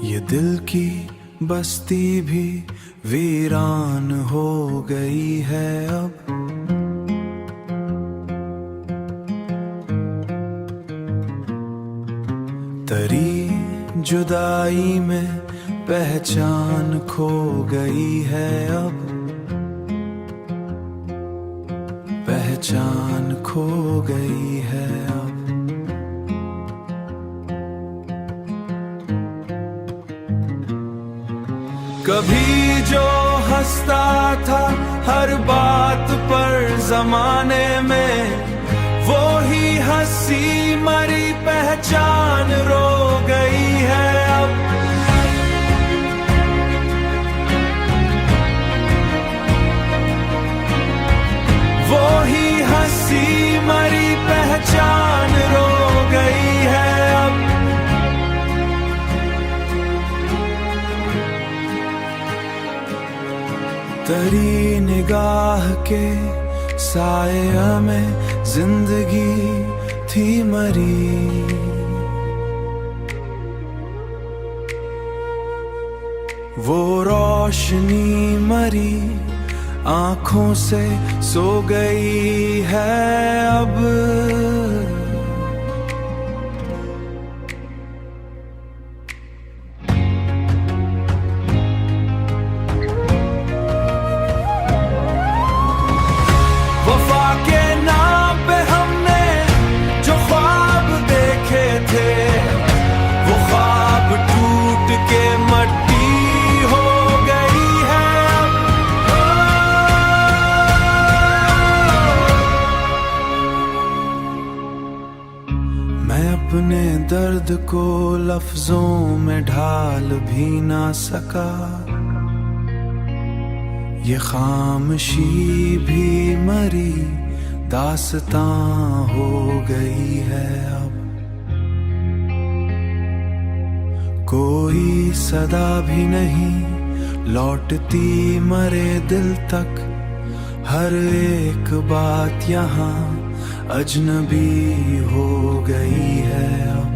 ये दिल की बस्ती भी वीरान हो गई है अब। तरी जुदाई में पहचान खो गई है अब। पहचान खो गई है अब। कभी जो हंसता था हर बात पर जमाने में, वो ही हंसी मरी पहचान रो गई है अब। वो ही हंसी मरी पहचान रो गई है अब। तरी निगाह के साया में जिंदगी थी मरी। वो रोशनी मरी आंखों से सो गई है अब। वफा के नाम पे हमने जो ख्वाब देखे थे, वो ख्वाब टूट के मट्टी हो गई है अब। मैं अपने दर्द को लफ्जों में ढाल भी ना सका। ये खामोशी भी मरी दास्तां हो गई है अब। कोई सदा भी नहीं लौटती मरे दिल तक। हर एक बात यहाँ अजनबी हो गई है अब।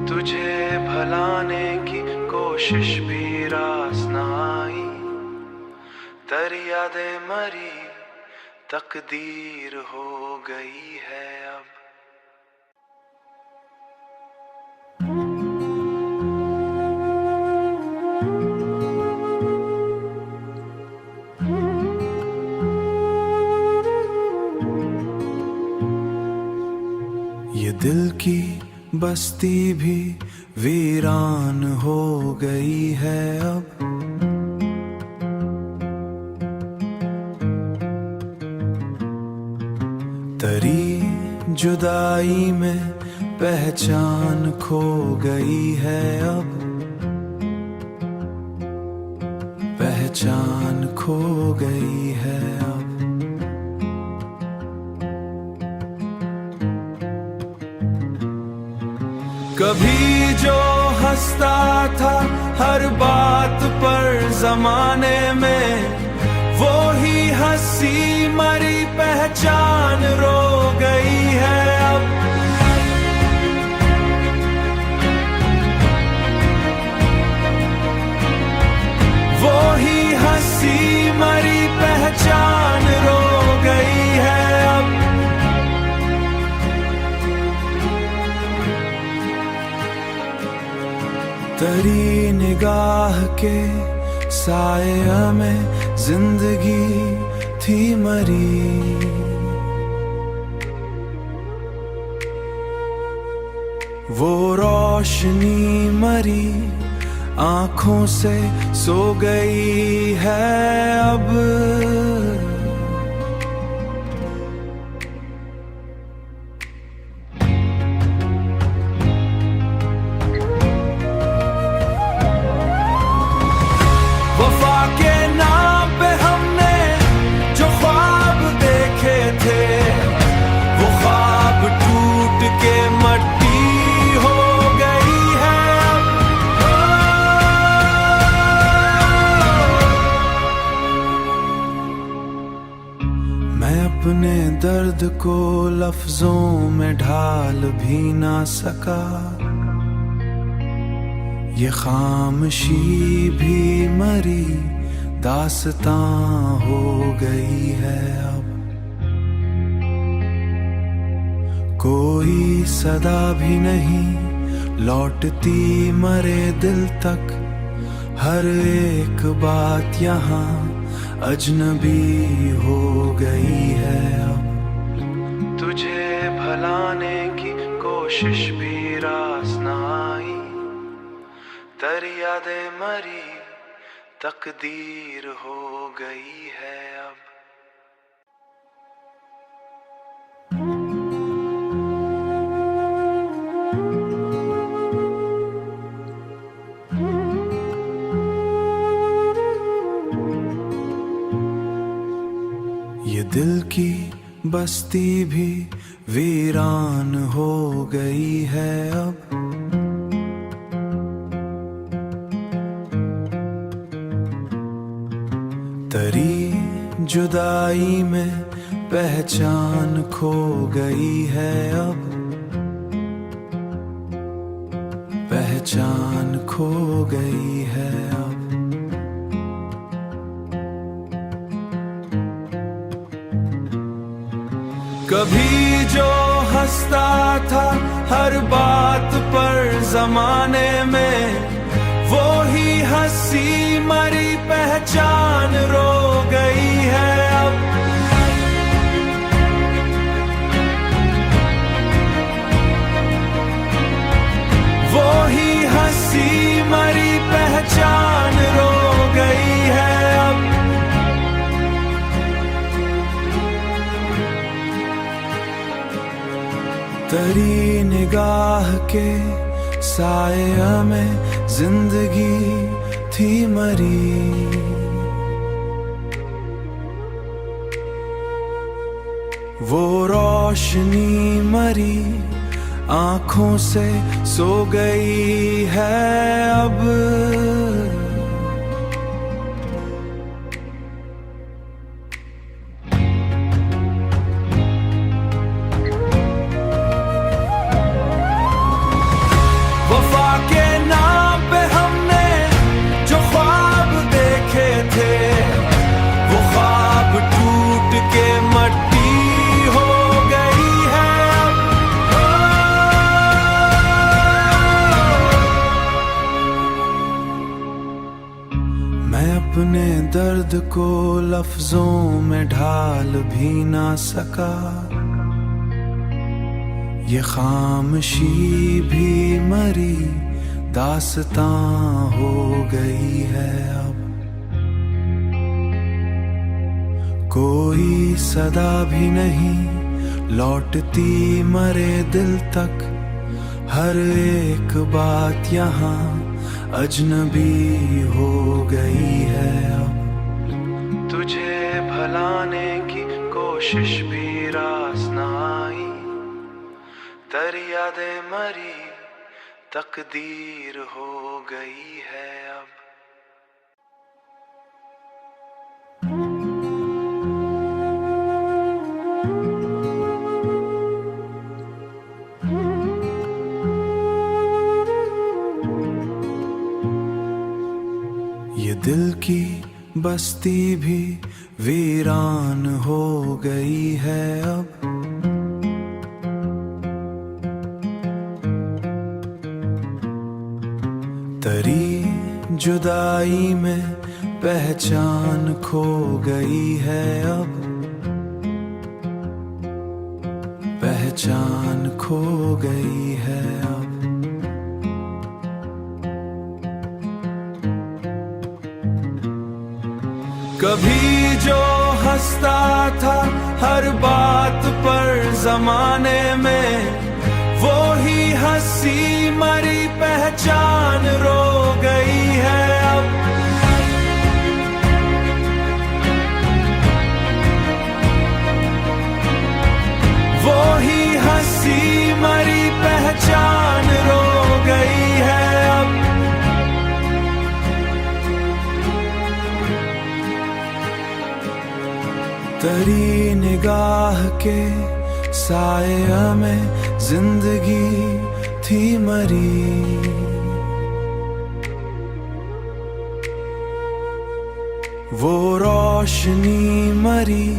तुझे भलाने की कोशिश भी रास ना आई। तेरी यादें मरी तकदीर हो गई है अब। ये दिल की बस्ती भी वीरान हो गई है अब। तरी जुदाई में पहचान खो गई है अब। पहचान खो गई है अब। कभी जो हंसता था हर बात पर जमाने में, वो ही हंसी मरी पहचान रो गई है अब। वो ही हंसी मरी पहचान रो गई है अब। तरी निगाह के साया में जिंदगी थी मरी। वो रोशनी मरी आंखों से सो गई है अब। वफा के नाम पे हमने जो ख्वाब देखे थे, वो ख्वाब टूट के मट्टी हो गई है अब। दर्द को लफ्जों में ढाल भी ना सका, ये खामोशी भी मरी दास्तां हो गई है अब। कोई सदा भी नहीं लौटती मरे दिल तक, हर एक बात यहाँ अजनबी हो गई है अब। तुझे भलाने की कोशिश भी रास न आई, तेरी यादें मरी तकदीर हो गई है अब। ये दिल की बस्ती भी वीरान हो गई है अब। तेरी जुदाई में पहचान खो गई है अब, पहचान खो गई है अब। कभी जो हंसता था हर बात पर जमाने में, वो ही हंसी मरी पहचान रो गई है अब। वो ही हंसी मरी पहचान रो गई है अब। तेरी निगाह के साया में जिंदगी थी मरी, वो रोशनी मरी आंखों से सो गई है अब। वफा के नाम पे हमने जो ख्वाब देखे थे, वो ख्वाब टूट के मट्टी हो गई है अब। मैं अपने दर्द को लफ्जों में ढाल भी ना सका, ये खामोशी भी मरी दास्तां हो गई है अब। कोई सदा भी नहीं लौटती मरे दिल तक, हर एक बात यहाँ अजनबी हो गई है अब। तुझे भलाने की कोशिश भी रास न आई, तेरी यादें मरी तकदीर हो गई है अब। ये दिल की बस्ती भी वीरान हो गई है अब। तेरी जुदाई में पहचान खो गई है अब, पहचान खो गई है अब। कभी जो हंसता था हर बात पर जमाने में, वो ही हंसी मरी पहचान रो गई है अब। वो ही हंसी मरी पहचान रो गई है अब। तेरी निगाह के साए में जिंदगी थी मरी। वो रोशनी मरी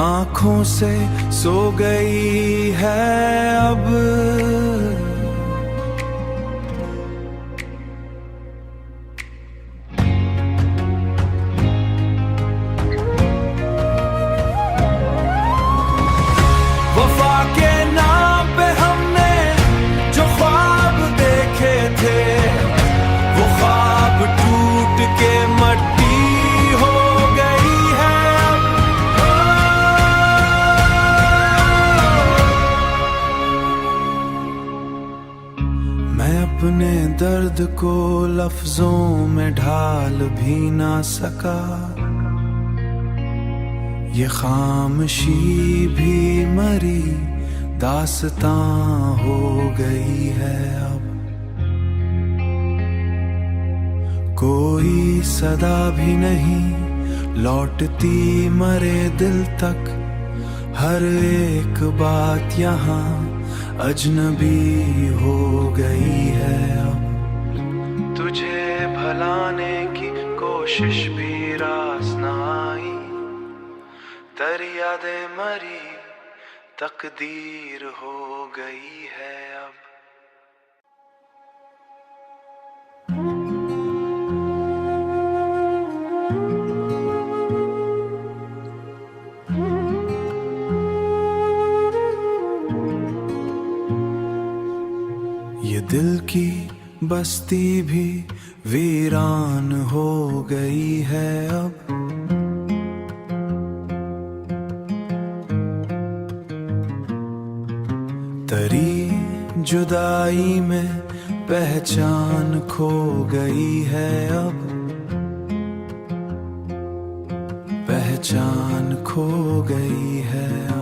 आंखों से सो गई है अब। वफा के नाम पे हमने जो ख्वाब देखे थे, वो ख्वाब टूट के मट्टी हो गई है अब। मैं अपने दर्द को लफ्जों में ढाल भी ना सका, ये खामोशी भी मरी दास्तां हो गई है अब। कोई सदा भी नहीं लौटती मरे दिल तक, हर एक बात यहाँ अजनबी हो गई है अब। तुझे भलाने की कोशिश भी रास न आई, तेरी यादें मरी तकदीर हो गई है अब। ये दिल की बस्ती भी वीरान हो गई है अब। तेरी जुदाई में पहचान खो गई है अब। पहचान खो गई है अब।